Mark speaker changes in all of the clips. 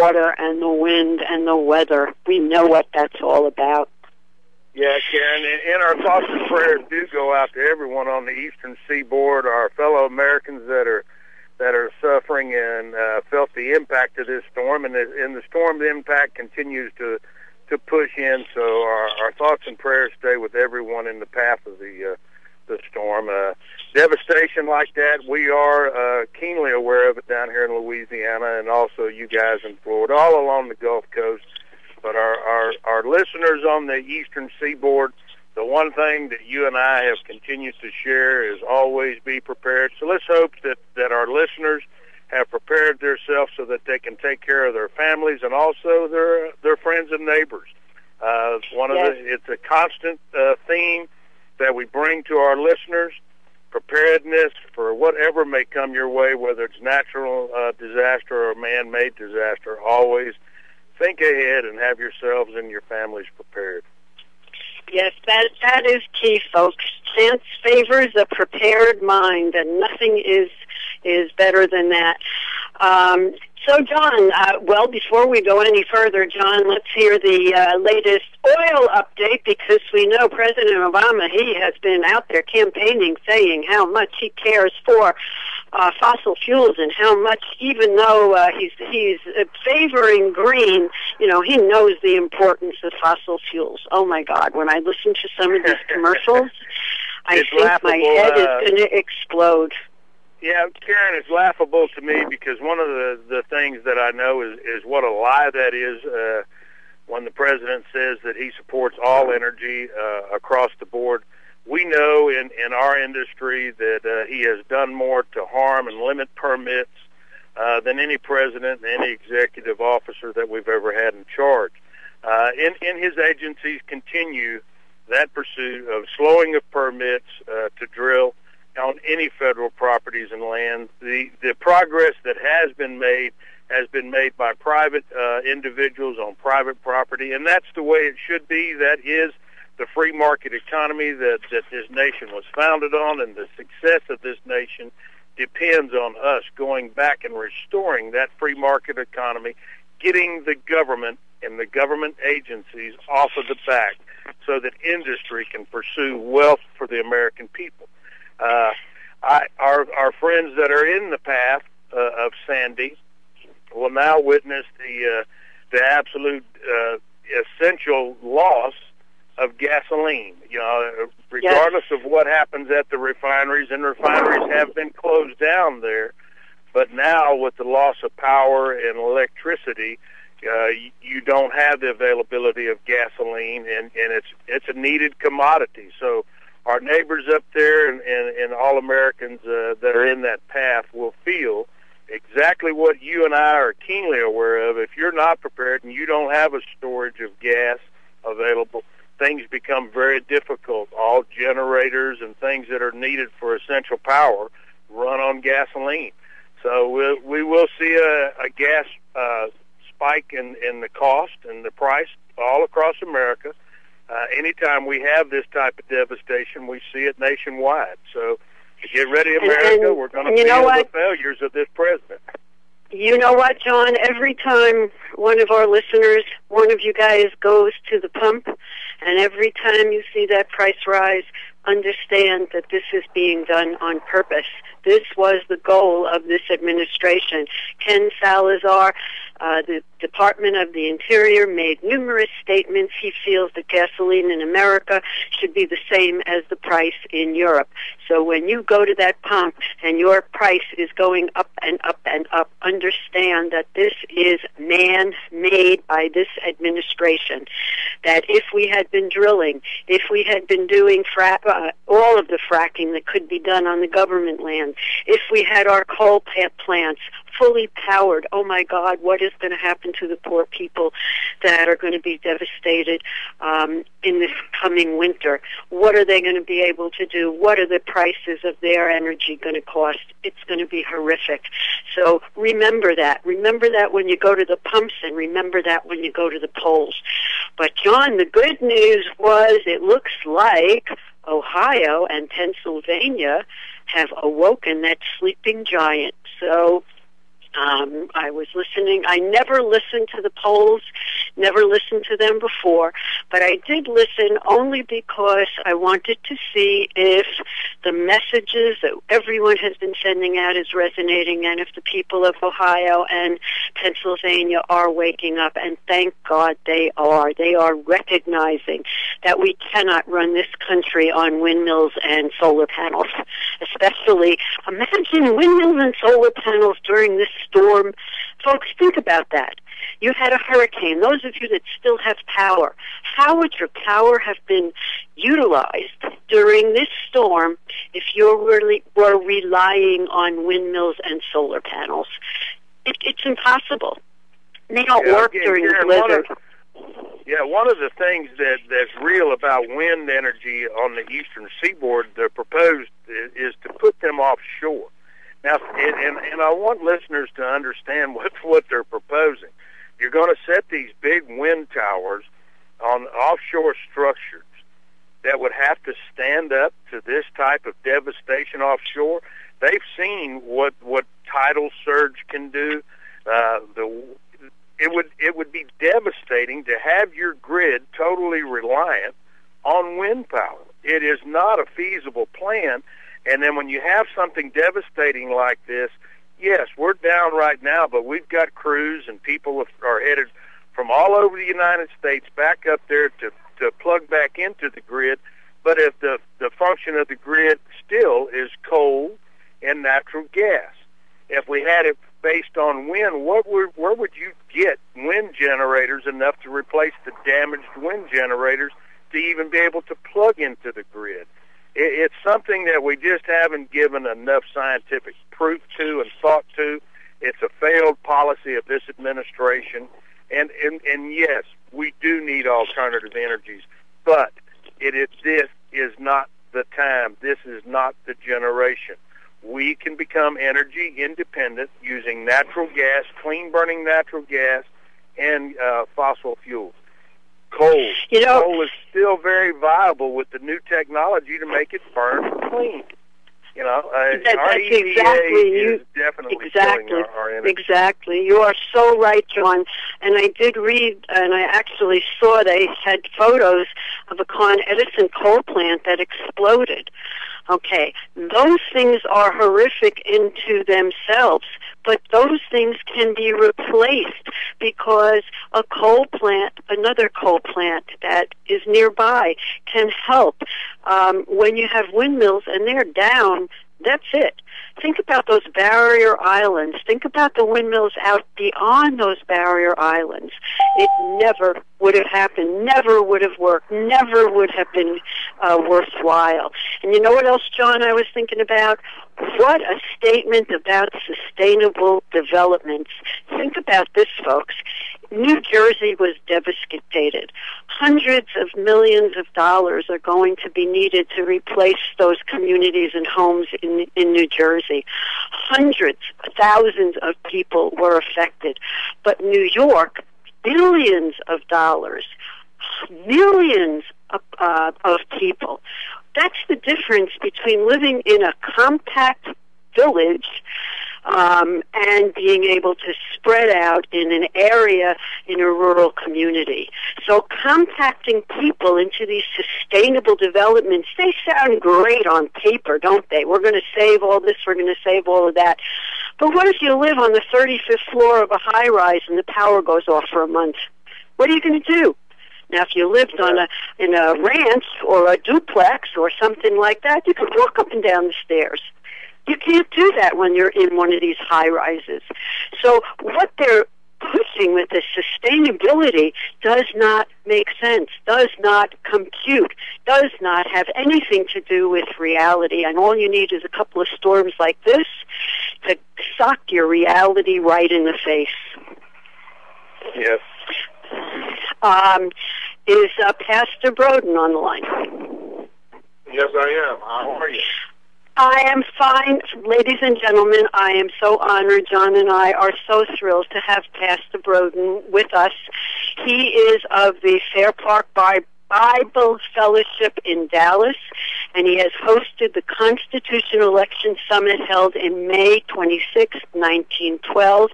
Speaker 1: water and the wind and the weather. We know what that's all about.
Speaker 2: Yeah, Karen, and our thoughts and prayers do go out to everyone on the eastern seaboard, our fellow Americans that are suffering and felt the impact of this storm, and the storm impact continues to push in. So our thoughts and prayers stay with everyone in the path of the storm. Devastation like that, we are keenly aware of it down here in Louisiana, and also you guys in Florida, all along the Gulf Coast. But our listeners on the eastern seaboard, the one thing that you and I have continued to share is always be prepared. So let's hope that our listeners have prepared themselves so that they can take care of their families and also their friends and neighbors. It's a constant theme that we bring to our listeners: preparedness for whatever may come your way, whether it's natural disaster or man-made disaster. Always think ahead and have yourselves and your families prepared.
Speaker 1: Yes, that is key, folks. Chance favors a prepared mind, and nothing is better than that. So, John, well, before we go any further, John, let's hear the latest oil update, because we know President Obama, he has been out there campaigning, saying how much he cares for fossil fuels, and how much, even though he's favoring green, he knows the importance of fossil fuels. Oh, my God, when I listen to some of these commercials, I think my head is going to explode.
Speaker 2: Yeah, Karen, it's laughable to me because one of the things that I know is what a lie that is when the president says that he supports all energy across the board. We know in our industry that he has done more to harm and limit permits than any president and any executive officer that we've ever had in charge. In his agencies continue that pursuit of slowing of permits to drill on any federal properties and land. The progress that has been made by private individuals on private property, and that's the way it should be. That is the free market economy that this nation was founded on, and the success of this nation depends on us going back and restoring that free market economy, getting the government and the government agencies off of the back so that industry can pursue wealth for the American people. Our friends that are in the path of Sandy will now witness the absolute essential loss of gasoline. Regardless of what happens at the refineries, and refineries have been closed down there, but now with the loss of power and electricity, you don't have the availability of gasoline, and it's a needed commodity. So our neighbors up there and all Americans that are in that path will feel exactly what you and I are keenly aware of. If you're not prepared and you don't have a storage of gas available, things become very difficult. All generators and things that are needed for essential power run on gasoline. So we will see a gas spike in the cost and the price all across America. Anytime we have this type of devastation, we see it nationwide. So get ready, America. We're going to feel the failures of this president.
Speaker 1: You know what, John? Every time one of our listeners, one of you guys goes to the pump, and every time you see that price rise, understand that this is being done on purpose. This was the goal of this administration. Ken Salazar, the Department of the Interior, made numerous statements. He feels that gasoline in America should be the same as the price in Europe. So when you go to that pump and your price is going up and up and up, understand that this is man-made by this administration. That if we had been drilling, if we had been doing all of the fracking that could be done on the government land, if we had our coal plants fully powered, oh my God, what is going to happen to the poor people that are going to be devastated in this coming winter? What are they going to be able to do? What are the prices of their energy going to cost? It's going to be horrific. So remember that. Remember that when you go to the pumps, and remember that when you go to the polls. But John, the good news was it looks like Ohio and Pennsylvania have awoken that sleeping giant. So I was listening. I never listened to the polls, never listened to them before, but I did listen only because I wanted to see if the messages that everyone has been sending out is resonating, and if the people of Ohio and Pennsylvania are waking up, and thank God they are. They are recognizing that we cannot run this country on windmills and solar panels, especially, imagine windmills and solar panels during this storm. Folks, think about that. You had a hurricane. Those of you that still have power, how would your power have been utilized during this storm if you really were relying on windmills and solar panels? It's impossible. They don't work during the blizzard.
Speaker 2: One of the things that's real about wind energy on the eastern seaboard, they're proposed, is to put them offshore. Now, and I want listeners to understand what they're proposing. You're going to set these big wind towers on offshore structures that would have to stand up to this type of devastation offshore. They've seen what tidal surge can do. It would be devastating to have your grid totally reliant on wind power. It is not a feasible plan. And then when you have something devastating like this, yes, we're down right now, but we've got crews and people are headed from all over the United States back up there to plug back into the grid. But if the function of the grid still is coal and natural gas, if we had it based on wind, where would you get wind generators enough to replace the damaged wind generators to even be able to plug into the grid? It's something that we just haven't given enough scientific proof to and thought to. It's a failed policy of this administration. And yes, we do need alternative energies, but this is not the time. This is not the generation. We can become energy independent using natural gas, clean-burning natural gas, and fossil fuels. Coal. Coal is still very viable with the new technology to make it burn clean.
Speaker 1: That's exactly
Speaker 2: is definitely killing our energy.
Speaker 1: Exactly. You are so right, John. And I did read, and I actually saw they had photos of a Con Edison coal plant that exploded. Okay, those things are horrific into themselves, but those things can be replaced because a coal plant, another coal plant that is nearby, can help. When you have windmills and they're down, that's it. Think about those barrier islands. Think about the windmills out beyond those barrier islands. It never would have happened, never would have worked, never would have been worthwhile. And you know what else, John, I was thinking about? What a statement about sustainable development. Think about this, folks. New Jersey was devastated. Hundreds of millions of dollars are going to be needed to replace those communities and homes in New Jersey. Hundreds, thousands of people were affected. But New York, billions of dollars, millions of people. That's the difference between living in a compact village and being able to spread out in an area in a rural community. So compacting people into these sustainable developments, they sound great on paper, don't they? We're going to save all this, we're going to save all of that. But what if you live on the 35th floor of a high-rise and the power goes off for a month? What are you going to do? Now, if you lived in a ranch or a duplex or something like that, you could walk up and down the stairs. You can't do that when you're in one of these high-rises. So what they're pushing with this sustainability does not make sense, does not compute, does not have anything to do with reality. And all you need is a couple of storms like this to sock your reality right in the face.
Speaker 2: Yes.
Speaker 1: Is Pastor Broden on the line?
Speaker 2: Yes, I am. How are you?
Speaker 1: I am fine. Ladies and gentlemen, I am so honored. John and I are so thrilled to have Pastor Broden with us. He is of the Fair Park Bible Fellowship in Dallas, and he has hosted the Constitutional Election Summit held in May 26, 1912.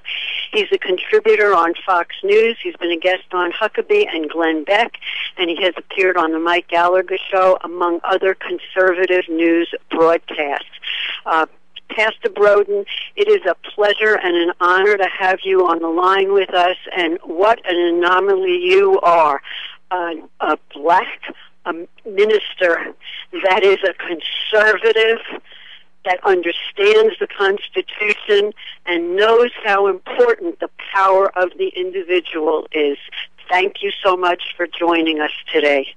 Speaker 1: He's a contributor on Fox News. He's been a guest on Huckabee and Glenn Beck, and he has appeared on the Mike Gallagher Show, among other conservative news broadcasts. Pastor Broden, it is a pleasure and an honor to have you on the line with us, and what an anomaly you are. A black minister that is a conservative, that understands the Constitution and knows how important the power of the individual is. Thank you so much for joining us today.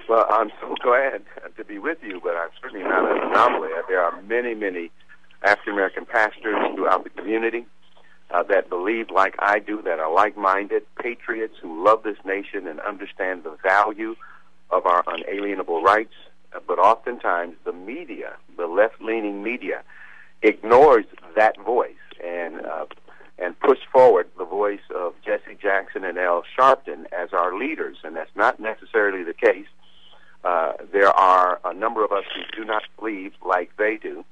Speaker 3: Well, I'm so glad to be with you, but I'm certainly not an anomaly. There are many, many African-American pastors throughout the community that believe like I do, that are like-minded, patriots who love this nation and understand the value of our unalienable rights. But oftentimes the media, the left-leaning media, ignores that voice and push forward the voice of Jesse Jackson and Al Sharpton as our leaders, and that's not necessarily the case. There are a number of us who do not believe like they do.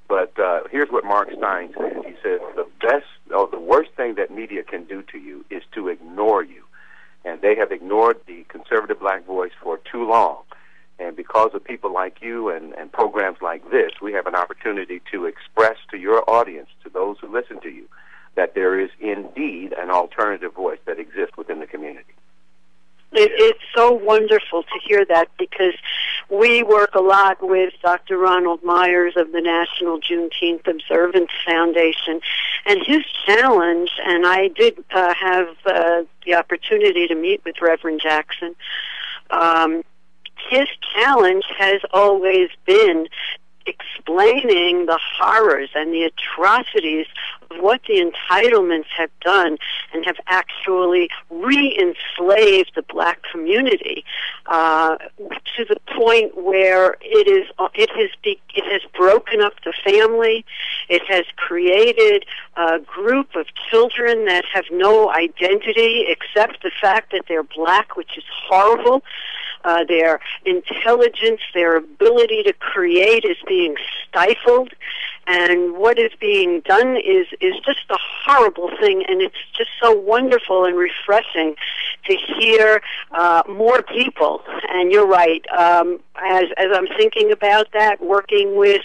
Speaker 3: But here's what Mark Stein said. He says, the worst thing that media can do to you is to ignore you. And they have ignored the conservative black voice for too long. And because of people like you and programs like this, we have an opportunity to express to your audience, to those who listen to you, that there is indeed an alternative voice that exists within the community.
Speaker 1: It's so wonderful to hear that, because we work a lot with Dr. Ronald Myers of the National Juneteenth Observance Foundation, and his challenge, and I did have the opportunity to meet with Reverend Jackson, his challenge has always been explaining the horrors and the atrocities of what the entitlements have done, and have actually re-enslaved the black community to the point where it has broken up the family. It has created a group of children that have no identity except the fact that they're black, which is horrible. Their intelligence, their ability to create is being stifled, and what is being done is just a horrible thing, and it's just so wonderful and refreshing to hear more people. And you're right, as I'm thinking about that, working with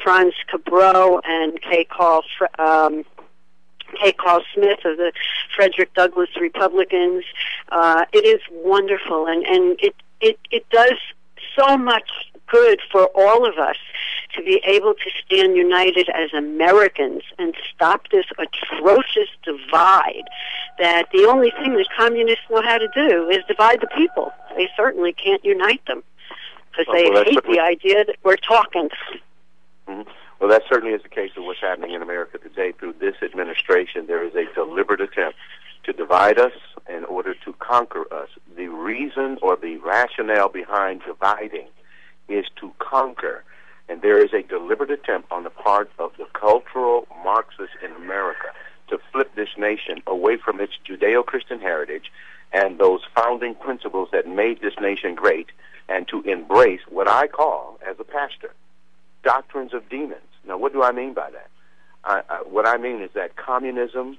Speaker 1: Franz Cabral and Kay Carl Smith of the Frederick Douglass Republicans. It is wonderful, and it does so much good for all of us to be able to stand united as Americans and stop this atrocious divide that the only thing that communists know how to do is divide the people. They certainly can't unite them, because they hate the idea that we're talking.
Speaker 3: Mm-hmm. Well, that certainly is the case of what's happening in America today. Through this administration, there is a deliberate attempt to divide us in order to conquer us. The reason or the rationale behind dividing is to conquer. And there is a deliberate attempt on the part of the cultural Marxists in America to flip this nation away from its Judeo-Christian heritage and those founding principles that made this nation great, and to embrace what I call, as a pastor, doctrines of demons. Now, what do I mean by that? What I mean is that communism,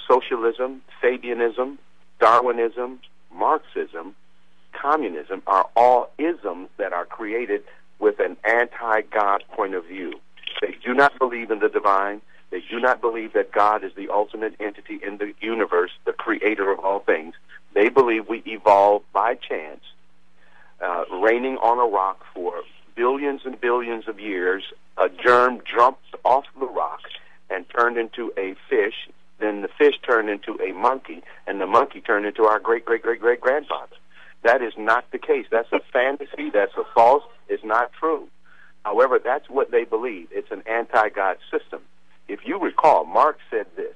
Speaker 3: socialism, Fabianism, Darwinism, Marxism, communism are all isms that are created with an anti-God point of view. They do not believe in the divine. They do not believe that God is the ultimate entity in the universe, the creator of all things. They believe we evolved by chance, raining on a rock for billions and billions of years. A germ jumped off the rock and turned into a fish. Then the fish turned into a monkey, and the monkey turned into our great-great-great-great-grandfather. That is not the case. That's a fantasy. That's a false. It's not true. However, that's what they believe. It's an anti-God system. If you recall, Marx said this: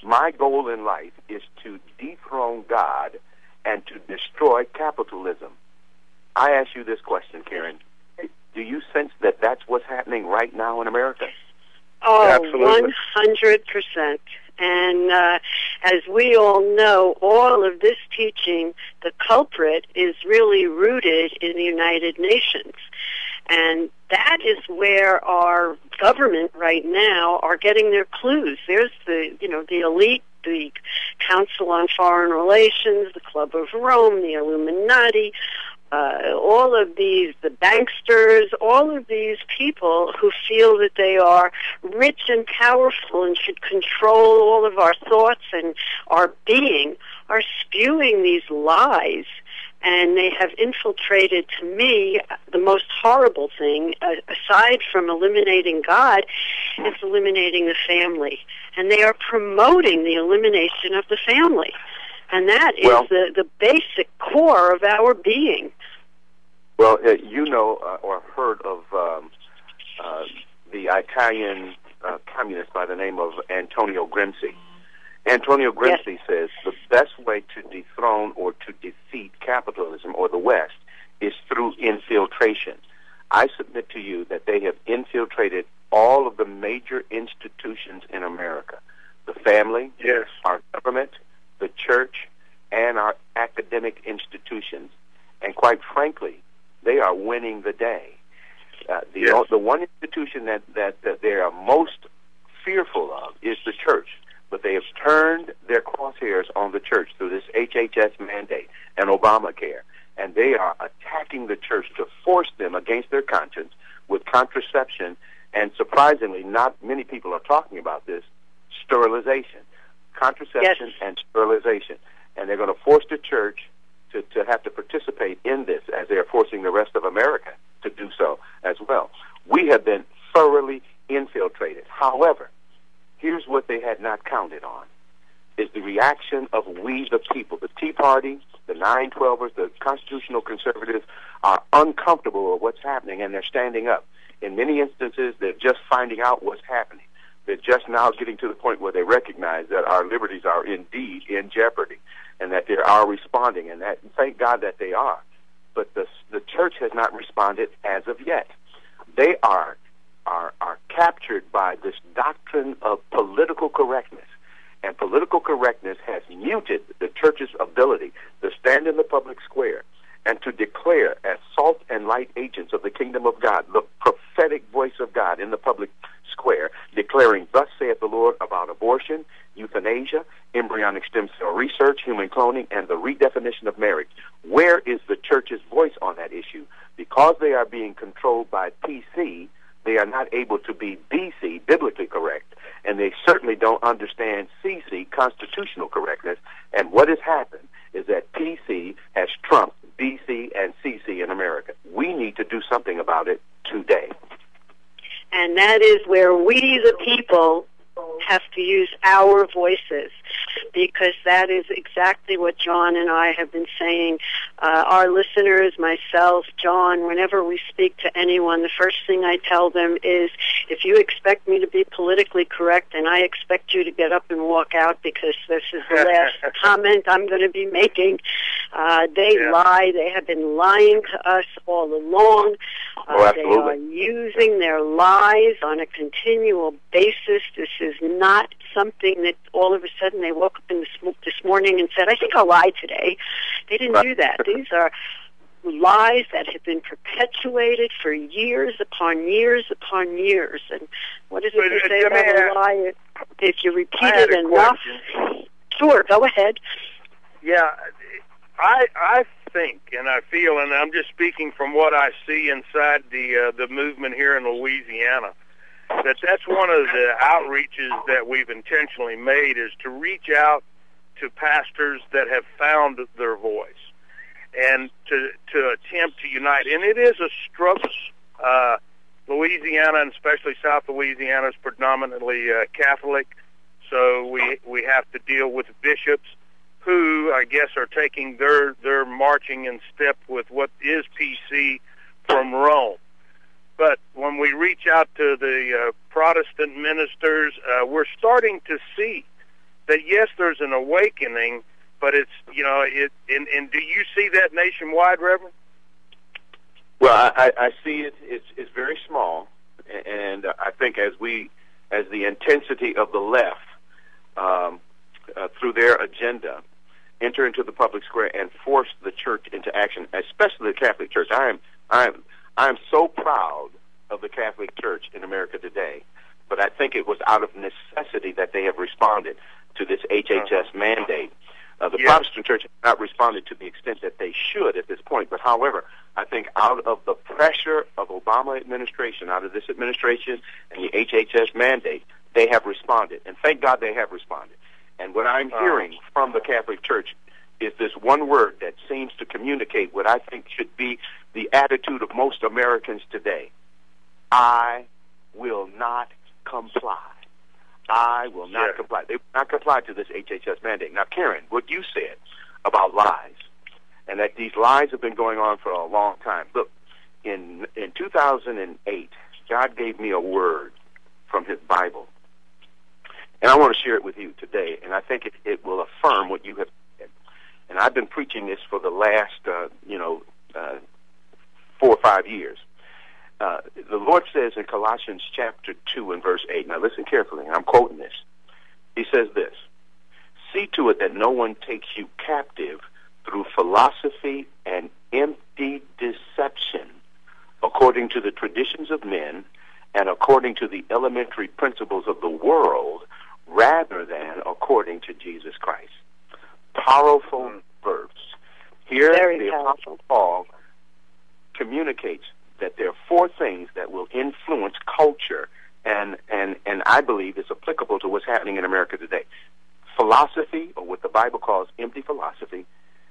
Speaker 3: my goal in life is to dethrone God and to destroy capitalism. I ask you this question, Karen. Do you sense that that's what's happening right now in America?
Speaker 1: Oh,
Speaker 3: absolutely.
Speaker 1: 100%. And as we all know, all of this teaching, the culprit is really rooted in the United Nations. And that is where our government right now are getting their clues. There's the elite, the Council on Foreign Relations, the Club of Rome, the Illuminati, all of these, the banksters, all of these people who feel that they are rich and powerful and should control all of our thoughts and our being, are spewing these lies. And they have infiltrated, to me, the most horrible thing, aside from eliminating God, is eliminating the family. And they are promoting the elimination of the family. And that is the basic core of our being.
Speaker 3: Well, you know or heard of the Italian communist by the name of Antonio Gramsci. Antonio Gramsci says the best way to dethrone or to defeat capitalism or the West is through infiltration. I submit to you that they have infiltrated all of the major institutions in America. The family, our government, the church, and our academic institutions. And quite frankly, they are winning the day. The one institution that they are most fearful of is the church. But they have turned their crosshairs on the church through this HHS mandate and Obamacare. And they are attacking the church to force them against their conscience with contraception. And surprisingly, not many people are talking about this, sterilization. Contraception and sterilization. And they're going to force the church to have to participate in this as they are forcing the rest of America to do so as well. We have been thoroughly infiltrated. However, here's what they had not counted on, is the reaction of we the people. The Tea Party, the 912ers, the constitutional conservatives are uncomfortable with what's happening, and they're standing up. In many instances, they're just finding out what's happening. They're just now getting to the point where they recognize that our liberties are indeed in jeopardy and that they are responding, and that thank God that they are. But the church has not responded as of yet. They are captured by this doctrine of political correctness. And political correctness has muted the church's ability to stand in the public square and to declare as salt and light agents of the kingdom of God, the prophetic voice of God in the public square, declaring, thus saith the Lord, about abortion, euthanasia, embryonic stem cell research, human cloning, and the redefinition of marriage. Where is the church's voice on that issue? Because they are being controlled by PC, they are not able to be BC, biblically correct, and they certainly don't understand CC, constitutional correctness. And what has happened is that PC has trumped BC and CC in America. We need to do something about it today.
Speaker 1: And that is where we, the people, have to use our voices, because that is exactly what John and I have been saying. Our listeners, myself, John, whenever we speak to anyone, the first thing I tell them is, if you expect me to be politically correct, and I expect you to get up and walk out, because this is the last comment I'm going to be making. They lie. They have been lying to us all along. They are using their lies on a continual basis. This is not something that all of a sudden they woke up this morning and said, I think I'll lie today. They didn't do that. These are lies that have been perpetuated for years upon years upon years. And what does it say about a lie? If you repeat it enough. Sure, go ahead.
Speaker 2: Yeah, I think and I feel, and I'm just speaking from what I see inside the movement here in Louisiana, that's one of the outreaches that we've intentionally made, is to reach out to pastors that have found their voice and to attempt to unite. And it is a struggle. Louisiana, and especially South Louisiana, is predominantly Catholic, so we have to deal with bishops who, I guess, are taking their marching in step with what is PC from Rome. But when we reach out to the Protestant ministers, we're starting to see that, yes, there's an awakening, but it's, and do you see that nationwide, Reverend?
Speaker 3: Well, I see it. It's very small, and I think as the intensity of the left through their agenda, enter into the public square and force the church into action, especially the Catholic Church. I am so proud of the Catholic Church in America today, but I think it was out of necessity that they have responded to this HHS mandate. The Protestant Church has not responded to the extent that they should at this point. But however, I think out of the pressure of Obama administration, out of this administration and the HHS mandate, they have responded. And thank God they have responded. And what I'm hearing from the Catholic Church is this one word that seems to communicate what I think should be the attitude of most Americans today. I will not comply. I will not comply. They will not comply to this HHS mandate. Now, Karen, what you said about lies, and that these lies have been going on for a long time. Look, in 2008, God gave me a word from His Bible, and I want to share it with you today, and I think it will affirm what you have said. And I've been preaching this for the last, 4 or 5 years. The Lord says in Colossians chapter 2 and verse 8, now listen carefully, and I'm quoting this. He says this, "See to it that no one takes you captive through philosophy and empty deception, according to the traditions of men and according to the elementary principles of the world, rather than according to Jesus Christ." Powerful verse. Here, the Apostle Paul communicates that there are 4 things that will influence culture, and I believe it's applicable to what's happening in America today. Philosophy, or what the Bible calls empty philosophy,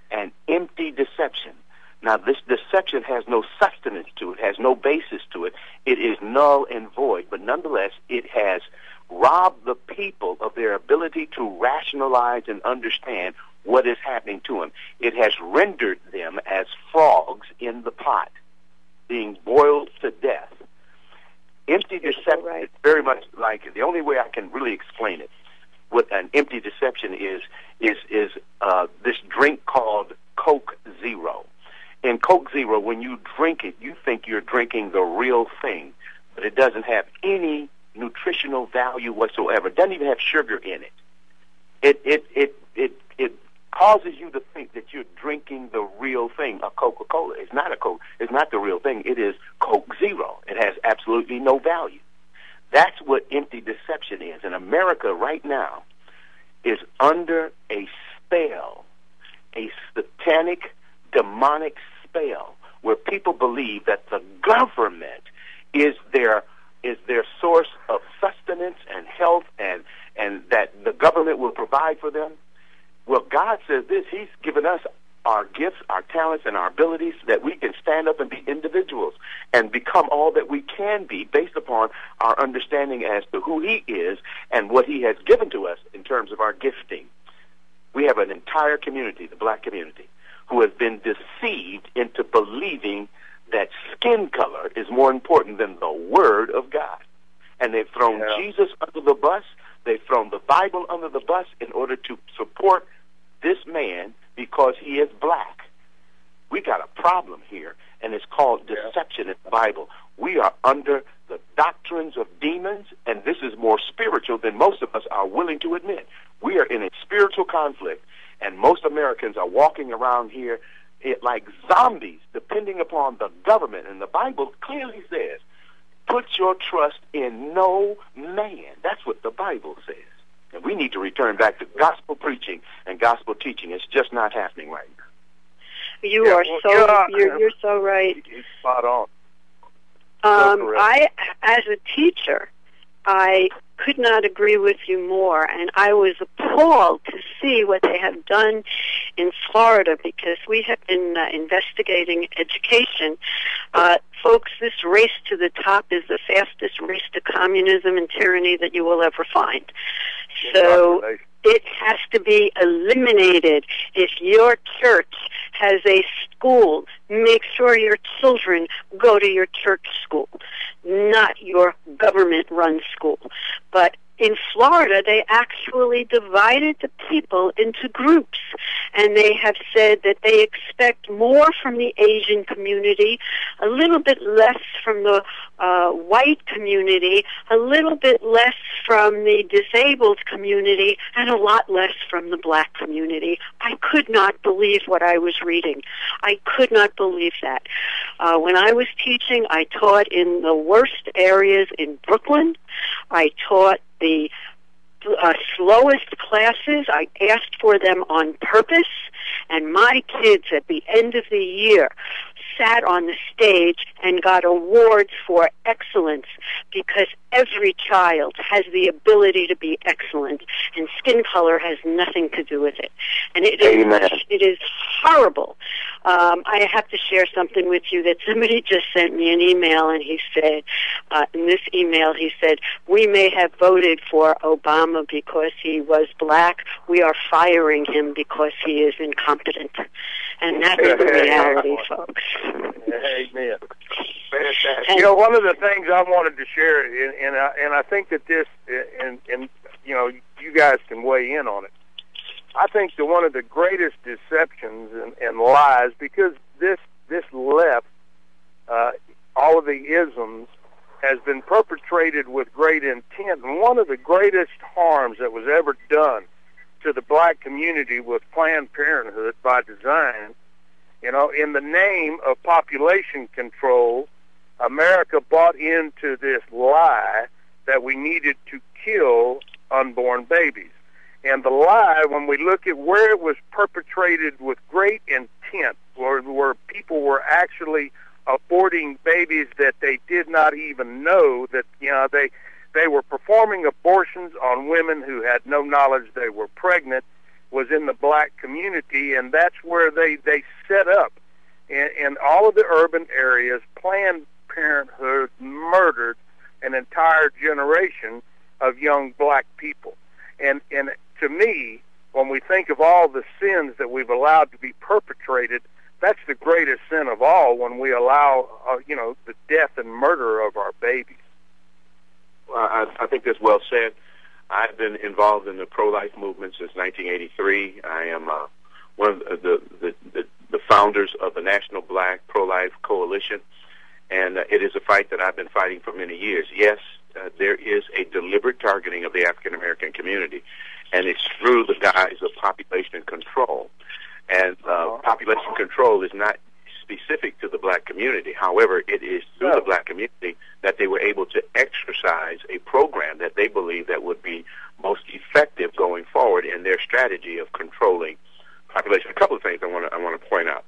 Speaker 3: and empty deception. Now, this deception has no sustenance to it, has no basis to it. It is null and void, but nonetheless, it has robbed the people of their ability to rationalize and understand what is happening to them. It has rendered them as frogs in the pot, being boiled to death. Empty deception is very much like, the only way I can really explain it, what an empty deception is this drink called Coke Zero. In Coke Zero, when you drink it, you think you're drinking the real thing, but it doesn't have any nutritional value whatsoever. It doesn't even have sugar in it. It causes you to think that you're drinking the real thing. A Coca-Cola is not a Coke. It's not the real thing. It is Coke Zero. It has absolutely no value. That's what empty deception is. And America right now is under a spell, a satanic, demonic spell, where people believe that the government is their source of sustenance and health, and that the government will provide for them. Well, God says this. He's given us our gifts, our talents, and our abilities so that we can stand up and be individuals and become all that we can be based upon our understanding as to who He is and what He has given to us in terms of our gifting. We have an entire community, the black community, who has been deceived into believing that skin color is more important than the Word of God. And they've thrown Jesus under the bus. They've thrown the Bible under the bus in order to support this man because he is black. We got a problem here, and it's called deception in the Bible. We are under the doctrines of demons, and this is more spiritual than most of us are willing to admit. We are in a spiritual conflict, and most Americans are walking around here like zombies, depending upon the government. And the Bible clearly says, put your trust in no man. That's what the Bible says. And we need to return back to gospel preaching and gospel teaching. It's just not happening right now.
Speaker 1: You're so right.
Speaker 2: He's spot on.
Speaker 1: I, as a teacher, I could not agree with you more, and I was appalled to see what they have done in Florida, because we have been investigating education. Folks, this race to the top is the fastest race to communism and tyranny that you will ever find. So it has to be eliminated. If your church has a school, make sure your children go to your church school, not your government-run school. But in Florida, they actually divided the people into groups, and they have said that they expect more from the Asian community, a little bit less from the white community, a little bit less from the disabled community, and a lot less from the black community. I could not believe what I was reading. I could not believe that. When I was teaching, I taught in the worst areas in Brooklyn. I taught the slowest classes. I asked for them on purpose, and my kids at the end of the year sat on the stage and got awards for excellence, because every child has the ability to be excellent, and skin color has nothing to do with it. And it is horrible. I have to share something with you that somebody just sent me an email, and he said, in this email, he said, we may have voted for Obama because he was black. We are firing him because he is incompetent. And that is the reality, folks.
Speaker 2: Amen. Fantastic. You know, one of the things I wanted to share, and I think that this, and you know, you guys can weigh in on it. I think that one of the greatest deceptions and lies, because this left, all of the isms, has been perpetrated with great intent, and one of the greatest harms that was ever done to the black community was Planned Parenthood by design. You know, in the name of population control, America bought into this lie that we needed to kill unborn babies. And the lie, when we look at where it was perpetrated with great intent, where people were actually aborting babies that they did not even know, that, you know, they were performing abortions on women who had no knowledge they were pregnant, was in the black community, and that's where they set up. In all of the urban areas, Planned Parenthood murdered an entire generation of young black people. And to me, when we think of all the sins that we've allowed to be perpetrated, that's the greatest sin of all, when we allow, you know, the death and murder of our babies.
Speaker 3: Well, I think that's well said. I've been involved in the pro-life movement since 1983. I am one of the founders of the National Black Pro-Life Coalition, and it is a fight that I've been fighting for many years. Yes, there is a deliberate targeting of the African American community, and it's through the guise of population control. And population control is not specific to the black community. However, it is through the black community that they were able to exercise a program that they believe that would be most effective going forward in their strategy of controlling population. A couple of things I want to point out.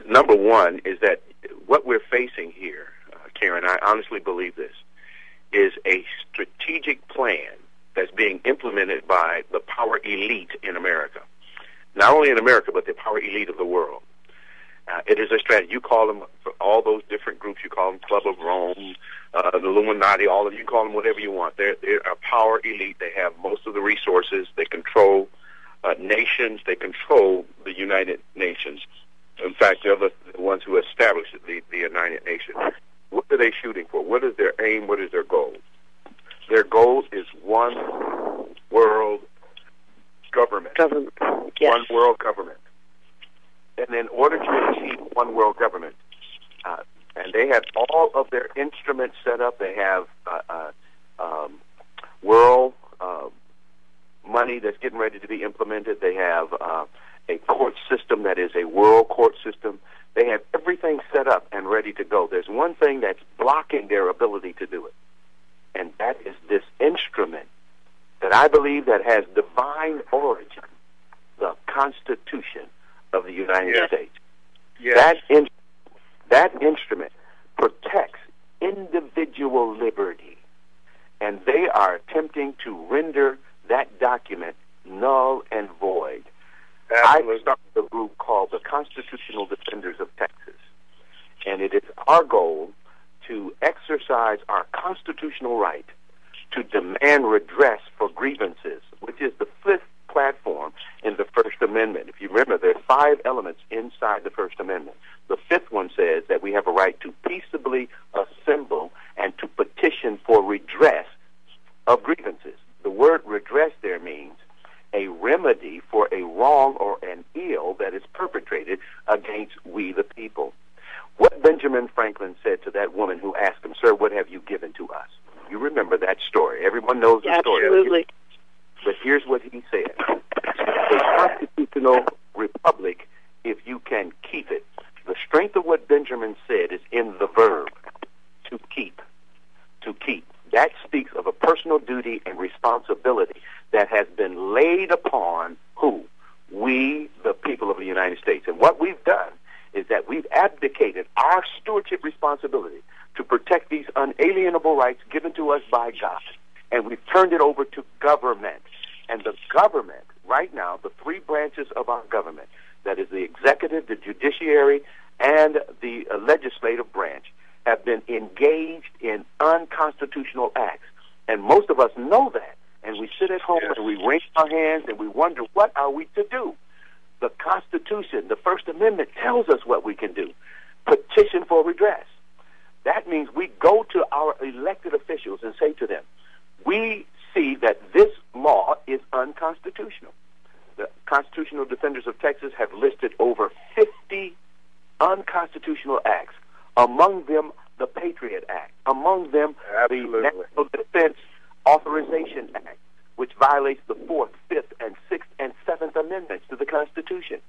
Speaker 3: Number one is that what we're facing here, Karen, I honestly believe this, is a strategic plan that's being implemented by the power elite in America. Not only in America, but the power elite of the world. It is a strategy. You call them, all those different groups, you call them Club of Rome, the Illuminati, all of you call them whatever you want. They're a power elite. They have most of the resources. They control nations. They control the United Nations. In fact, they're the ones who established the United Nations. What are they shooting for? What is their aim? What is their goal? Their goal is one world government.
Speaker 1: Yes.
Speaker 3: One world government. And in order to achieve one world government, and they have all of their instruments set up. They have world money that's getting ready to be implemented. They have a court system that is a world court system. They have everything set up and ready to go. There's one thing that's blocking their ability to do it, and that is this instrument that I believe that has divine origin, the Constitution of the United States.
Speaker 2: Yes.
Speaker 3: That instrument protects individual liberty, and they are attempting to render that document null and void.
Speaker 2: Absolutely.
Speaker 3: I started a group called the Constitutional Defenders of Texas, and it is our goal to exercise our constitutional right to demand redress for grievances, which is the fifth platform in the First Amendment. If you remember, there are 5 elements inside the First Amendment. The fifth one says that we have a right to peaceably assemble and to petition for redress that has been laid upon who? We, the people of the United States. And what we've done is that we've abdicated our stewardship responsibility to protect these unalienable rights given to us by God. And we've turned it over to government. And the government, right now, the three branches of our government, that is the executive, the judiciary, and the legislative branch, have been engaged in unconstitutional acts. And most of us know that. And we sit at home and we wring our hands and we wonder, what are we to do? The Constitution, the First Amendment, tells us what we can do. Petition for redress. That means we go to our elected officials and say to them, we see that this law is unconstitutional. The Constitutional Defenders of Texas have listed over 50 unconstitutional acts, among them the Patriot Act, among them the National Defense Authorization Act, which violates the 4th, 5th, and 6th, and 7th Amendments to the Constitution.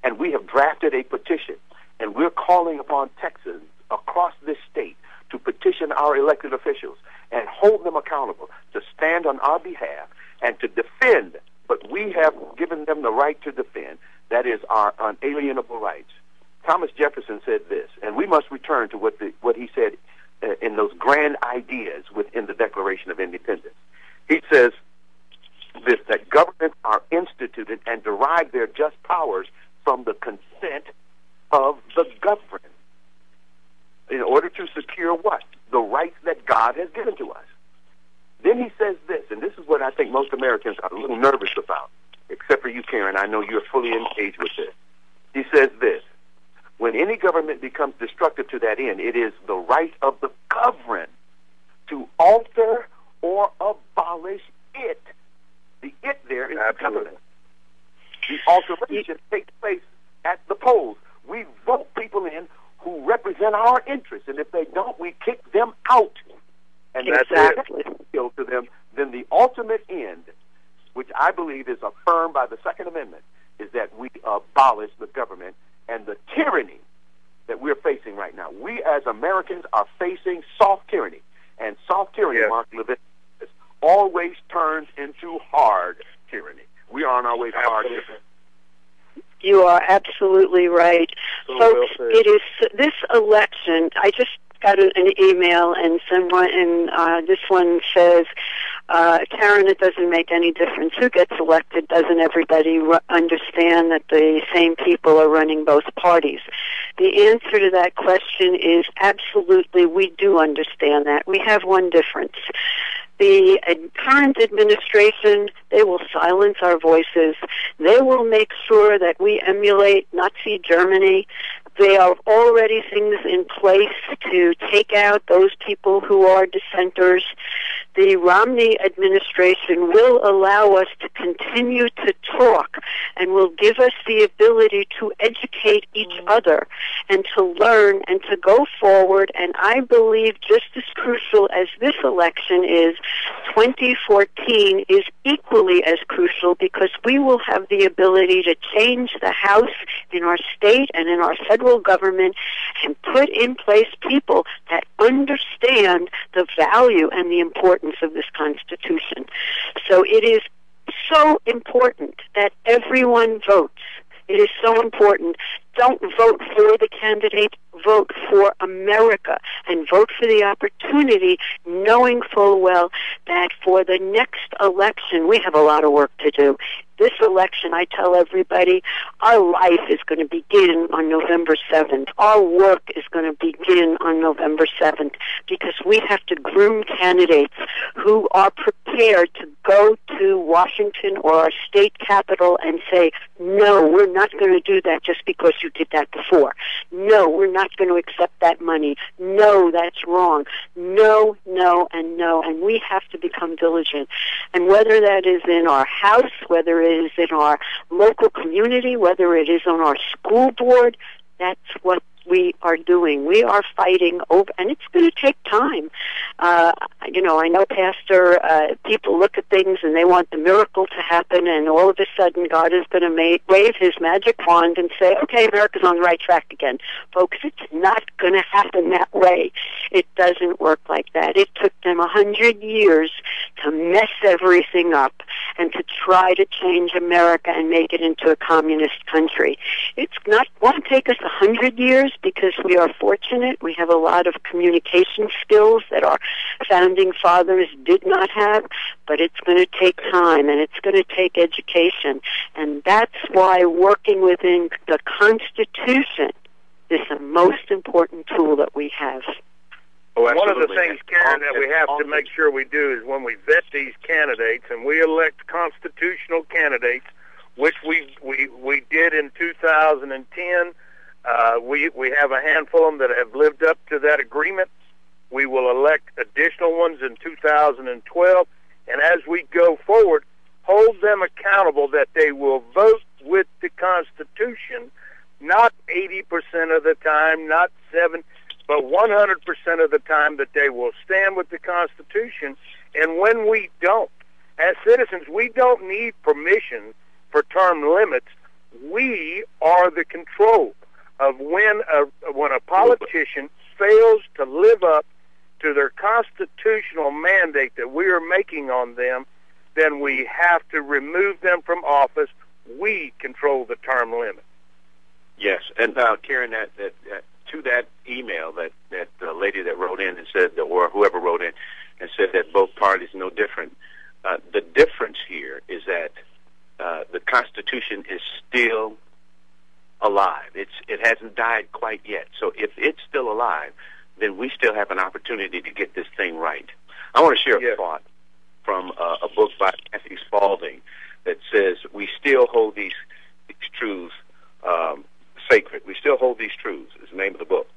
Speaker 3: And we have drafted a petition, and we're calling upon Texans across this state to petition our elected officials and hold them accountable to stand on our behalf and to defend, but we have given them the right to defend, that is our unalienable rights. Thomas Jefferson said this, and we must return to what he said in those grand ideas within the Declaration of Independence. He says this, that governments are instituted and derive their just powers from the consent of the governed, in order to secure what? The rights that God has given to us. Then he says this, and this is what I think most Americans are a little nervous about, except for you, Karen. I know you're fully engaged with this. He says this, when any government becomes destructive to that end, it is the right of the governed to alter or abolish it. The it there is the government. The alteration takes place at the polls. We vote people in who represent our interests, and if they don't, we kick them out. And
Speaker 1: exactly.
Speaker 3: That's appeal to them. Then the ultimate end, which I believe is affirmed by the Second Amendment, is that we abolish the government and the tyranny that we're facing right now. We as Americans are facing soft tyranny, and soft tyranny, Mark Levin, always turns into hard tyranny. We are on our way to hard tyranny.
Speaker 1: You are absolutely right.
Speaker 3: So
Speaker 1: folks, it is this election. I just got an email, and someone, and this one says, Karen, it doesn't make any difference who gets elected. Doesn't everybody understand that the same people are running both parties? The answer to that question is absolutely, we do understand that. We have one difference. The current administration, they will silence our voices. They will make sure that we emulate Nazi Germany. There are already things in place to take out those people who are dissenters. The Romney administration will allow us to continue to talk and will give us the ability to educate each other and to learn and to go forward. And I believe just as crucial as this election is, 2014 is equally as crucial, because we will have the ability to change the House in our state and in our federal government and put in place people that understand the value and the importance of this Constitution. So it is so important that everyone votes. It is so important. Don't vote for the candidate, vote for America, and vote for the opportunity, knowing full well that for the next election, we have a lot of work to do. This election, I tell everybody, our life is going to begin on November 7th. Our work is going to begin on November 7th, because we have to groom candidates who are prepared to go to Washington or our state capital and say, no, we're not going to do that just because you did that before. No, we're not going to accept that money. No, that's wrong. No, no, and no. And we have to become diligent. And whether that is in our house, whether it is in our local community, whether it is on our school board, that's what we are doing. We are fighting over, and it's going to take time. I know, Pastor, people look at things and they want the miracle to happen, and all of a sudden God is going to wave his magic wand and say, okay, America's on the right track again. Folks, it's not going to happen that way. It doesn't work like that. It took them 100 years to mess everything up and to try to change America and make it into a communist country. It's not won't take us 100 years because we are fortunate. We have a lot of communication skills that our founding fathers did not have, but it's going to take time and it's going to take education. And that's why working within the Constitution is the most important tool that we have.
Speaker 2: Oh, one of the things, Karen, that we have to make sure we do is when we vet these candidates and we elect constitutional candidates, which we did in 2010. We have a handful of them that have lived up to that agreement. We will elect additional ones in 2012. And as we go forward, hold them accountable that they will vote with the Constitution, not 80% of the time, not 7%, but 100% of the time that they will stand with the Constitution. And when we don't, as citizens, we don't need permission for term limits. We are the control of when a politician fails to live up to their constitutional mandate that we are making on them, then we have to remove them from office. We control the term limit.
Speaker 3: Yes, and Karen, to that email that the lady that wrote in and said, or whoever wrote in and said that both parties no different. The difference here is that the Constitution is still alive. It hasn't died quite yet. So if it's still alive, then we still have an opportunity to get this thing right. I want to share a thought from a book by Matthew Spalding that says we still hold these truths sacred. We still hold these truths is the name of the book.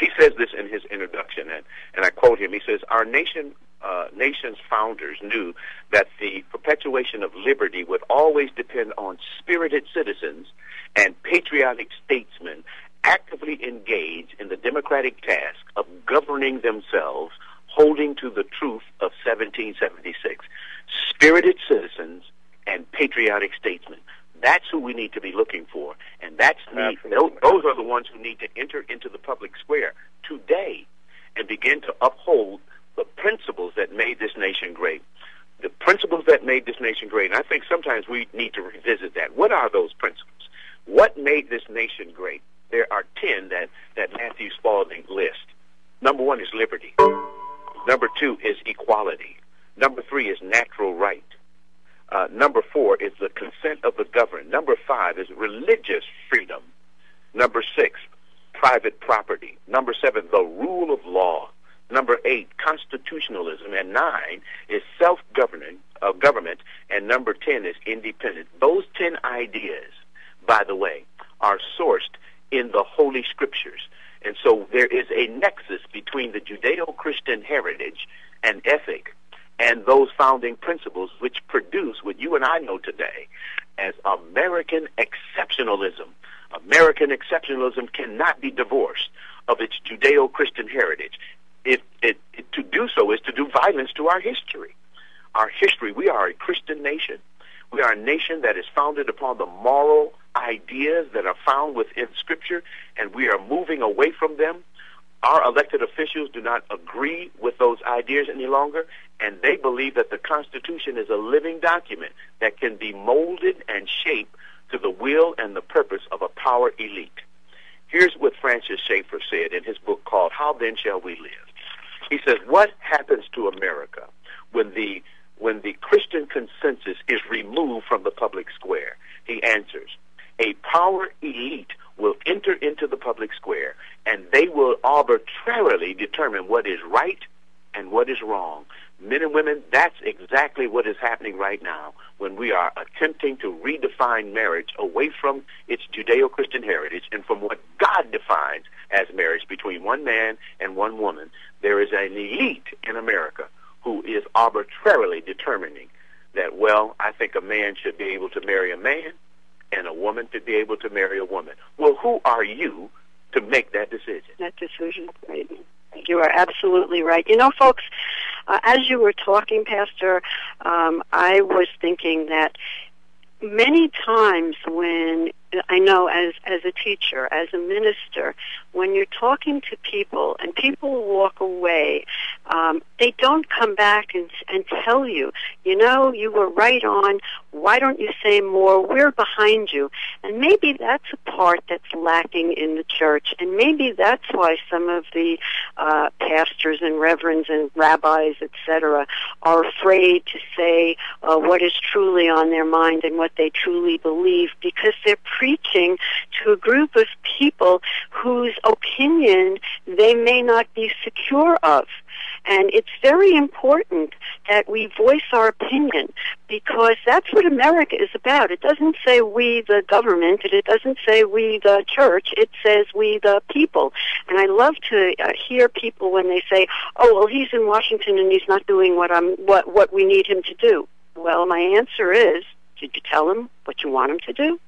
Speaker 3: He says this in his introduction, and I quote him. He says, our nation's founders knew that the perpetuation of liberty would always depend on spirited citizens and patriotic statesmen actively engaged in the democratic task of governing themselves, holding to the truth of 1776. Spirited citizens and patriotic statesmen. That's who we need to be looking for, and those are the ones who need to enter into the public square today and begin to uphold the principles that made this nation great. The principles that made this nation great, and I think sometimes we need to revisit that. What are those principles? What made this nation great? There are 10 that Matthew Spalding lists. Number 1 is liberty. Number 2 is equality. Number 3 is natural right. Number 4 is the consent of the governed. Number 5 is religious freedom. Number 6, private property. Number 7, the rule of law. Number 8, constitutionalism. And 9 is self-government. And number 10 is independence. Those 10 ideas, by the way, are sourced in the Holy Scriptures. And so there is a nexus between the Judeo-Christian heritage and ethic and those founding principles which produce what you and I know today as American exceptionalism. American exceptionalism cannot be divorced of its Judeo-Christian heritage. To do so is to do violence to our history. Our history, we are a Christian nation. We are a nation that is founded upon the moral ideas that are found within Scripture, and we are moving away from them. Our elected officials do not agree with those ideas any longer, and they believe that the Constitution is a living document that can be molded and shaped to the will and the purpose of a power elite. Here's what Francis Schaeffer said in his book called How Then Shall We Live? He says, what happens to America when the Christian consensus is removed from the public square? He answers, a power elite will enter into the public square, and they will arbitrarily determine what is right and what is wrong. Men and women, that's exactly what is happening right now when we are attempting to redefine marriage away from its Judeo-Christian heritage and from what God defines as marriage between one man and one woman. There is an elite in America who is arbitrarily determining that, well, I think a man should be able to marry a man and a woman to be able to marry a woman. Well, who are you to make that decision?
Speaker 1: That decision, right. You are absolutely right. You know, folks, as you were talking, Pastor, I was thinking that many times when I know as a teacher, as a minister, when you're talking to people and people walk away, they don't come back and tell you, you were right on. Why don't you say more? We're behind you. And maybe that's a part that's lacking in the church. And maybe that's why some of the pastors and reverends and rabbis, etc., are afraid to say what is truly on their mind and what they truly believe, because they're preaching to a group of people whose opinion they may not be secure of. And it's very important that we voice our opinion, because that's what America is about. It doesn't say we the government, and it doesn't say we the church, it says we the people. And I love to hear people when they say, oh, well, he's in Washington and he's not doing what we need him to do. Well, my answer is, did you tell him what you want him to do?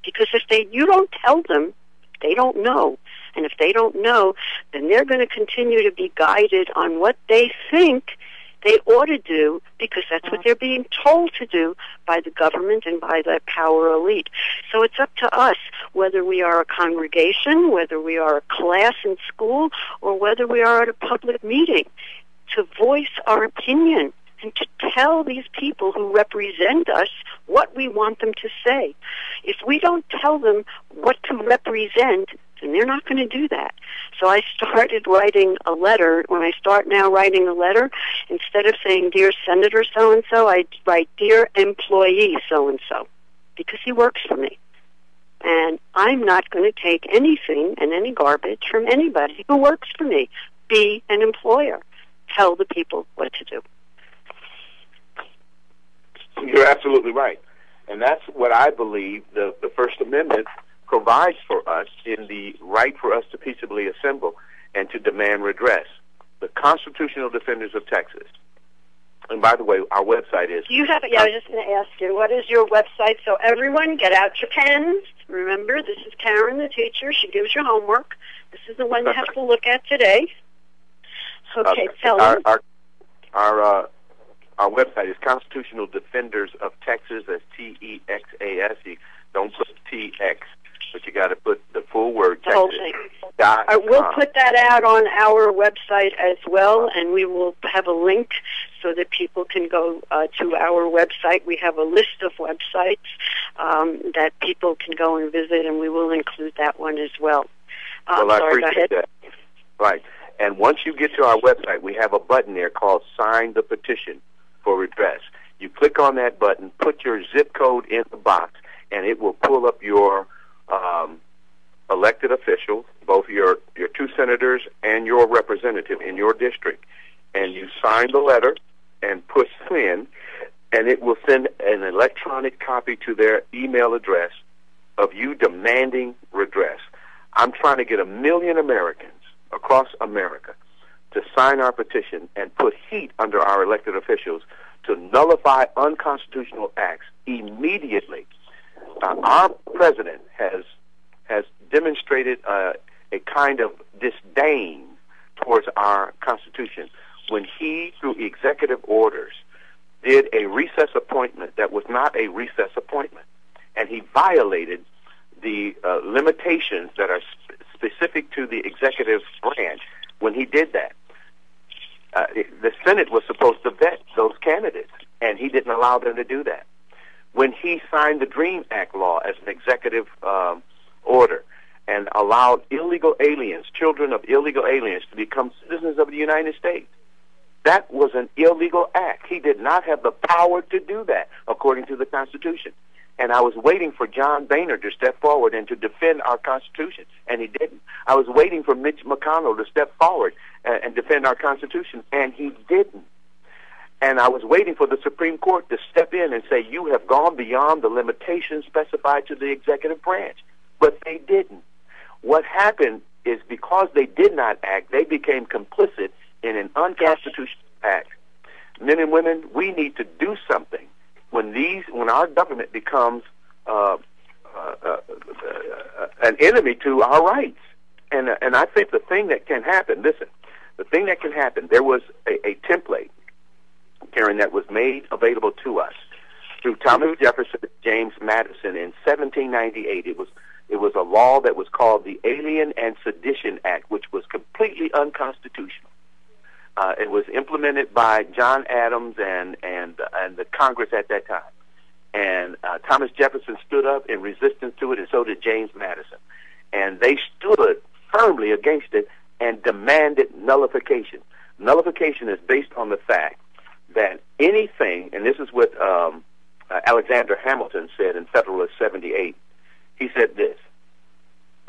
Speaker 1: Because if you don't tell them, they don't know. And if they don't know, then they're going to continue to be guided on what they think they ought to do, because that's what they're being told to do by the government and by the power elite. So it's up to us, whether we are a congregation, whether we are a class in school, or whether we are at a public meeting, to voice our opinion and to tell these people who represent us what we want them to say. If we don't tell them what to represent, then they're not going to do that. So I started writing a letter. When I start now writing a letter, instead of saying, Dear Senator so-and-so, I write, Dear Employee so-and-so, because he works for me. And I'm not going to take anything and any garbage from anybody who works for me. Be an employer. Tell the people what to do.
Speaker 3: You're absolutely right. And that's what I believe the First Amendment provides for us in the right for us to peaceably assemble and to demand redress. The Constitutional Defenders of Texas. And by the way, our website is...
Speaker 1: I was just going to ask you, what is your website? So everyone, get out your pens. Remember, this is Karen, the teacher. She gives you homework. This is the one you have to look at today. Okay, tell them.
Speaker 3: Our website is Constitutional Defenders of Texas. That's TEXAS. You don't put TX, but you got to put the full word Texas.
Speaker 1: The whole thing. We'll put that out on our website as well, and we will have a link so that people can go to our website. We have a list of websites that people can go and visit, and we will include that one as well.
Speaker 3: I appreciate that. Right. And once you get to our website, we have a button there called Sign the Petition for Redress. You click on that button, put your zip code in the box, and it will pull up your elected officials, both your two senators and your representative in your district. And you sign the letter and push send, and it will send an electronic copy to their email address of you demanding redress. I'm trying to get 1 million Americans across America to sign our petition and put heat under our elected officials to nullify unconstitutional acts immediately. Our president has demonstrated a kind of disdain towards our Constitution when he, through executive orders, did a recess appointment that was not a recess appointment. And he violated the limitations that are specific to the executive branch when he did that. The Senate was supposed to vet those candidates, and he didn't allow them to do that. When he signed the DREAM Act law as an executive order and allowed illegal aliens, children of illegal aliens, to become citizens of the United States, that was an illegal act. He did not have the power to do that, according to the Constitution. And I was waiting for John Boehner to step forward and to defend our Constitution, and he didn't. I was waiting for Mitch McConnell to step forward and defend our Constitution, and he didn't. And I was waiting for the Supreme Court to step in and say, you have gone beyond the limitations specified to the executive branch. But they didn't. What happened is because they did not act, they became complicit in an unconstitutional act. Men and women, we need to do something. When our government becomes an enemy to our rights. And I think the thing that can happen, there was a template, Karen, that was made available to us through Thomas Jefferson and James Madison in 1798. It was a law that was called the Alien and Sedition Act, which was completely unconstitutional. It was implemented by John Adams and the Congress at that time. And Thomas Jefferson stood up in resistance to it, and so did James Madison. And they stood firmly against it and demanded nullification. Nullification is based on the fact that anything, and this is what Alexander Hamilton said in Federalist 78, he said this.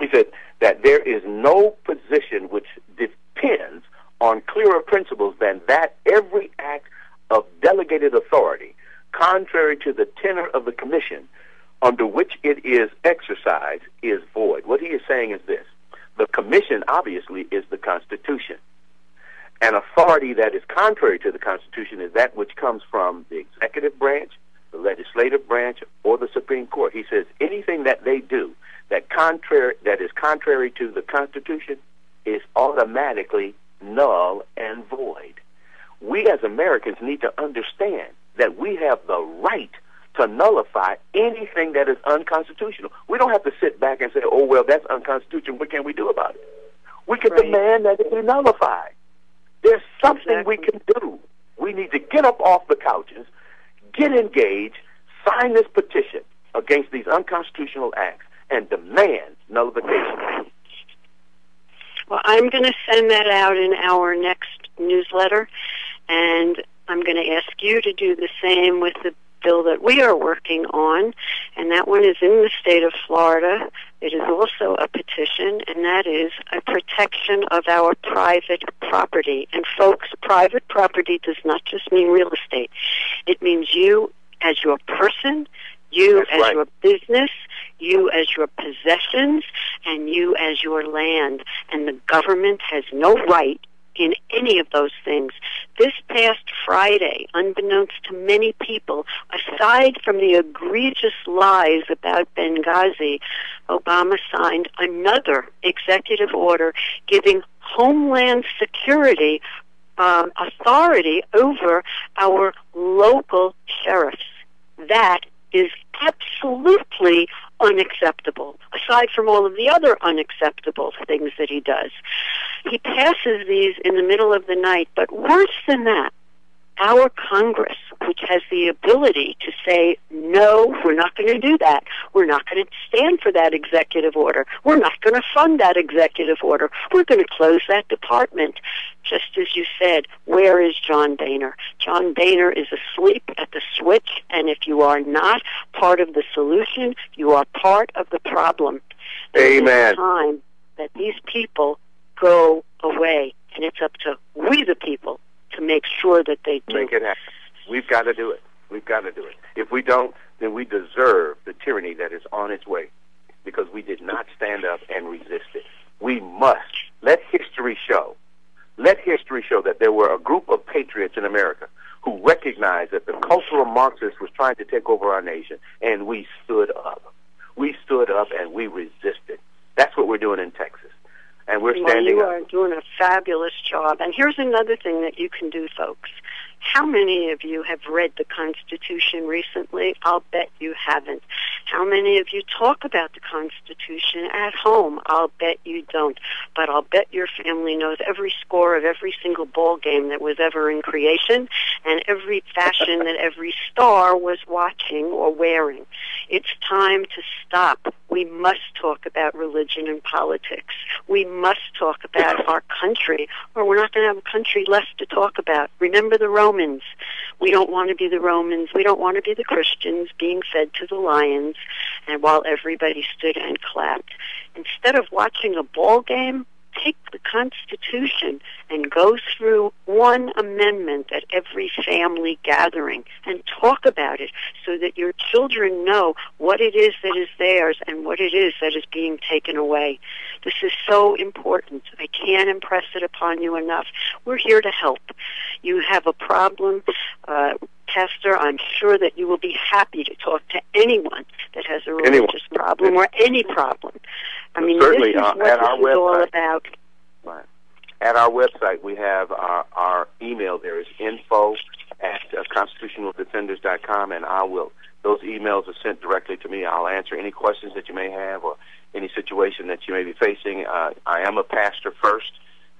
Speaker 3: He said that there is no position which depends on clearer principles than that every act of delegated authority, contrary to the tenor of the commission under which it is exercised, is void. What he is saying is this. The commission, obviously, is the Constitution. An authority that is contrary to the Constitution is that which comes from the executive branch, the legislative branch, or the Supreme Court. He says anything that they do that is contrary to the Constitution is automatically null and void. We as Americans need to understand that we have the right to nullify anything that is unconstitutional. We don't have to sit back and say, oh, well, that's unconstitutional. What can we do about it? We can demand that it be nullified. There's something we can do. We need to get up off the couches, get engaged, sign this petition against these unconstitutional acts, and demand nullification.
Speaker 1: Well, I'm going to send that out in our next newsletter, and I'm going to ask you to do the same with the bill that we are working on, and that one is in the state of Florida. It is also a petition, and that is a protection of our private property. And folks, private property does not just mean real estate. It means you as your person, you as your business, you as your possessions, and you as your land. And the government has no right in any of those things. This past Friday, unbeknownst to many people, aside from the egregious lies about Benghazi, Obama signed another executive order giving Homeland Security authority over our local sheriffs. That is absolutely unacceptable, aside from all of the other unacceptable things that he does. He passes these in the middle of the night, but worse than that, our Congress, which has the ability to say, no, we're not going to do that. We're not going to stand for that executive order. We're not going to fund that executive order. We're going to close that department. Just as you said, where is John Boehner? John Boehner is asleep at the switch, and if you are not part of the solution, you are part of the problem.
Speaker 3: Amen.
Speaker 1: It's time that these people go away, and it's up to we the people to make sure that they do.
Speaker 3: Make it happen. We've got to do it. We've got to do it. If we don't, then we deserve the tyranny that is on its way because we did not stand up and resist it. We must. Let history show. Let history show that there were a group of patriots in America who recognized that the cultural Marxists was trying to take over our nation, and we stood up. We stood up and we resisted. That's what we're doing in Texas. And we're standing up.
Speaker 1: You are doing a fabulous job. And here's another thing that you can do, folks. How many of you have read the Constitution recently? I'll bet you haven't. How many of you talk about the Constitution at home? I'll bet you don't. But I'll bet your family knows every score of every single ball game that was ever in creation and every fashion that every star was watching or wearing. It's time to stop. We must talk about religion and politics. We must talk about our country, or we're not going to have a country left to talk about. Remember the Romans. We don't want to be the Romans. We don't want to be the Christians being fed to the lions, and while everybody stood and clapped. Instead of watching a ball game, take the Constitution and go through one amendment at every family gathering and talk about it so that your children know what it is that is theirs and what it is that is being taken away. This is so important. I can't impress it upon you enough. We're here to help. You have a problem, Pastor, I'm sure that you will be happy to talk to anyone that has a religious problem or any problem. I mean,
Speaker 3: certainly,
Speaker 1: this is what this is all about.
Speaker 3: Right. At our website, we have our email there is info at constitutionaldefenders.com, and I will. Those emails are sent directly to me. I'll answer any questions that you may have or any situation that you may be facing. I am a pastor first,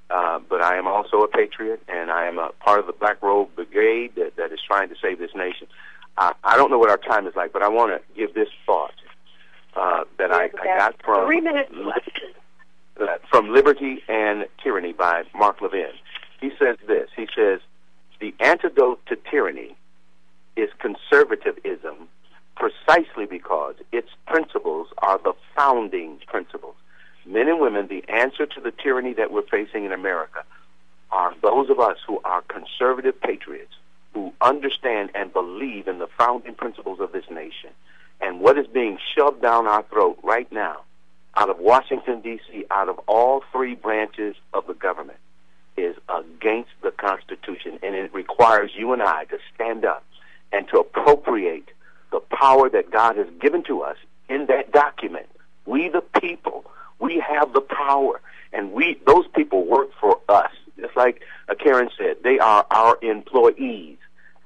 Speaker 3: but I am also a patriot, and I am a part of the Black Robe Brigade that is trying to save this nation. I don't know what our time is like, but I want to give this thought that I got from
Speaker 1: 3 minutes left.
Speaker 3: From Liberty and Tyranny by Mark Levin. He says this. He says, the antidote to tyranny is conservatism, precisely because its principles are the founding principles. Men and women, the answer to the tyranny that we're facing in America are those of us who are conservative patriots, who understand and believe in the founding principles of this nation. And what is being shoved down our throat right now, out of Washington, D.C., out of all three branches of the government, is against the Constitution. And it requires you and I to stand up and to appropriate the power that God has given to us in that document. We the people, we have the power, and those people work for us. Just like Karen said, they are our employees,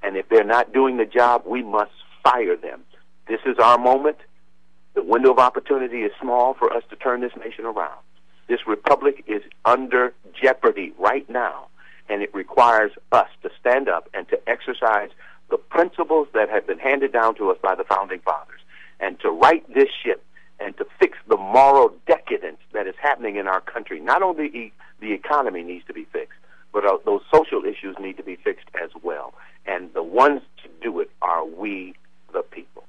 Speaker 3: and if they're not doing the job, we must fire them. This is our moment. The window of opportunity is small for us to turn this nation around. This republic is under jeopardy right now, and it requires us to stand up and to exercise the principles that have been handed down to us by the Founding Fathers, and to right this ship and to fix the moral decadence that is happening in our country. Not only the economy needs to be fixed, but those social issues need to be fixed as well. And the ones to do it are we, the people.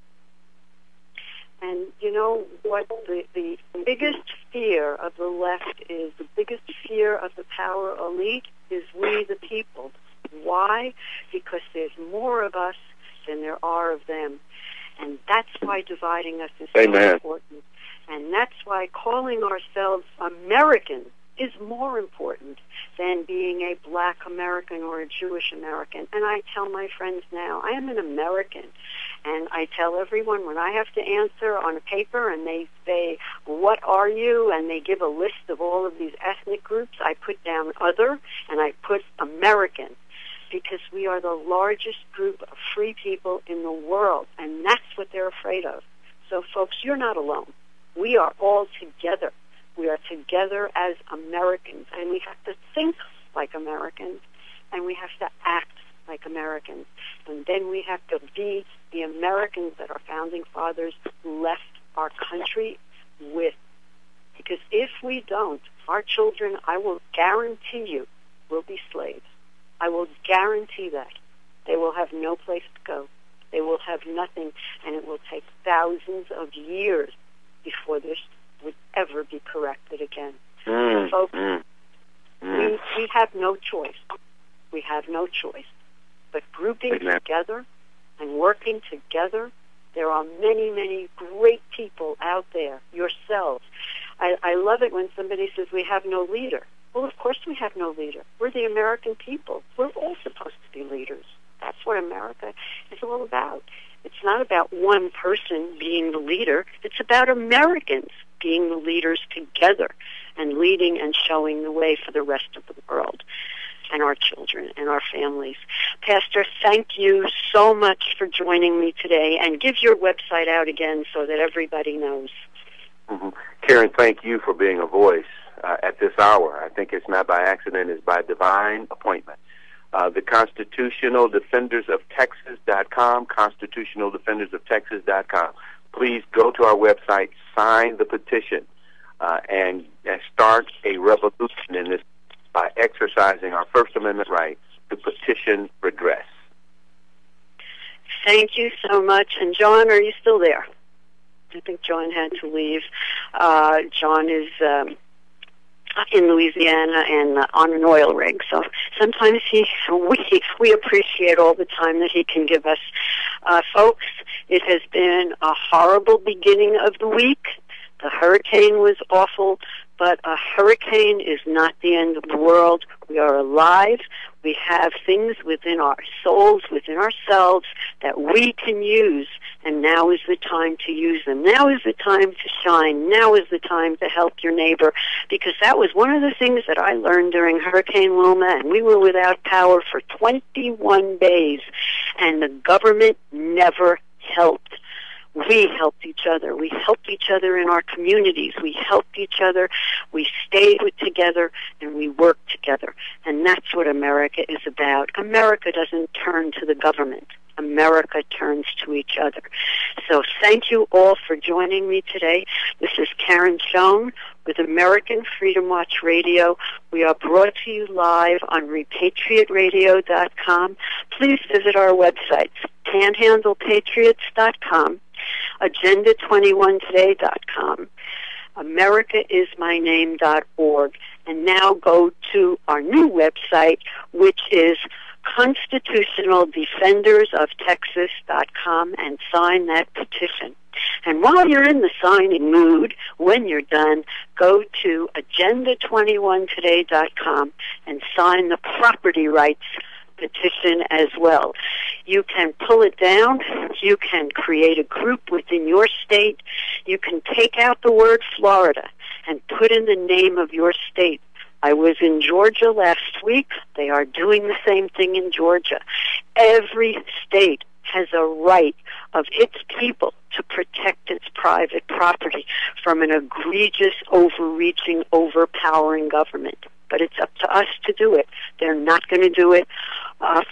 Speaker 1: And you know what the biggest fear of the left is, the biggest fear of the power elite is we, the people. Why? Because there's more of us than there are of them. And that's why dividing us is so important. And that's why calling ourselves American is more important than being a Black American or a Jewish American. And I tell my friends now, I am an American. And I tell everyone when I have to answer on a paper and they say, what are you? And they give a list of all of these ethnic groups, I put down other and I put American, because we are the largest group of free people in the world. And that's what they're afraid of. So folks, you're not alone. We are all together. We are together as Americans, and we have to think like Americans, and we have to act like Americans. And then we have to be the Americans that our Founding Fathers left our country with. Because if we don't, our children, I will guarantee you, will be slaves. I will guarantee that. They will have no place to go. They will have nothing, and it will take thousands of years before this would ever be corrected again. Folks, we have no choice. We have no choice. But grouping together and working together, there are many, many great people out there, yourselves. I love it when somebody says we have no leader. Well, of course we have no leader. We're the American people. We're all supposed to be leaders. That's what America is all about. It's not about one person being the leader. It's about Americans being the leaders together and leading and showing the way for the rest of the world and our children and our families. Pastor, thank you so much for joining me today, and give your website out again so that everybody knows.
Speaker 3: Karen, thank you for being a voice at this hour. I think it's not by accident, it's by divine appointment. The constitutionaldefendersoftexas.com, constitutionaldefendersoftexas.com. Please go to our website, sign the petition, and start a revolution in this by exercising our First Amendment right to petition redress.
Speaker 1: Thank you so much. And John, are you still there? I think John had to leave. John is in Louisiana and on an oil rig, so sometimes we appreciate all the time that he can give us. Folks, it has been a horrible beginning of the week. The hurricane was awful, but a hurricane is not the end of the world. We are alive. We have things within our souls, within ourselves, that we can use, and now is the time to use them. Now is the time to shine. Now is the time to help your neighbor, because that was one of the things that I learned during Hurricane Wilma, and we were without power for 21 days, and the government never helped. We helped each other. We helped each other in our communities. We helped each other. We stayed together, and we worked together. And that's what America is about. America doesn't turn to the government. America turns to each other. So thank you all for joining me today. This is Karen Schoen with American Freedom Watch Radio. We are brought to you live on repatriateradio.com. Please visit our websites, panhandlepatriots.com, agenda21today.com, americaismyname.org, and now go to our new website, which is constitutionaldefendersoftexas.com, and sign that petition. And while you're in the signing mood, when you're done, go to agenda21today.com and sign the property rights petition as well. You can pull it down. You can create a group within your state. You can take out the word Florida and put in the name of your state. I was in Georgia last week. They are doing the same thing in Georgia. Every state has a right of its people to protect its private property from an egregious, overreaching, overpowering government. But it's up to us to do it. They're not going to do it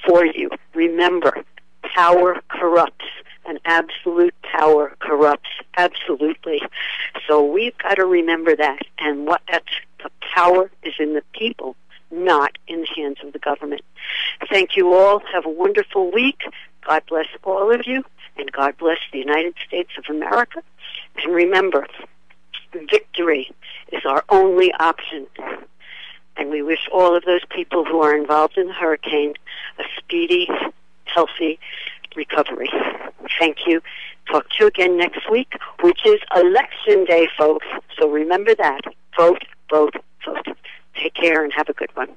Speaker 1: for you. Remember, power corrupts, and absolute power corrupts absolutely. So we've got to remember that. And the power is in the people, not in the hands of the government. Thank you all. Have a wonderful week. God bless all of you, and God bless the United States of America. And remember, victory is our only option. And we wish all of those people who are involved in the hurricane a speedy, healthy recovery. Thank you. Talk to you again next week, which is Election Day, folks. So remember that. Vote, vote, vote. Take care and have a good one.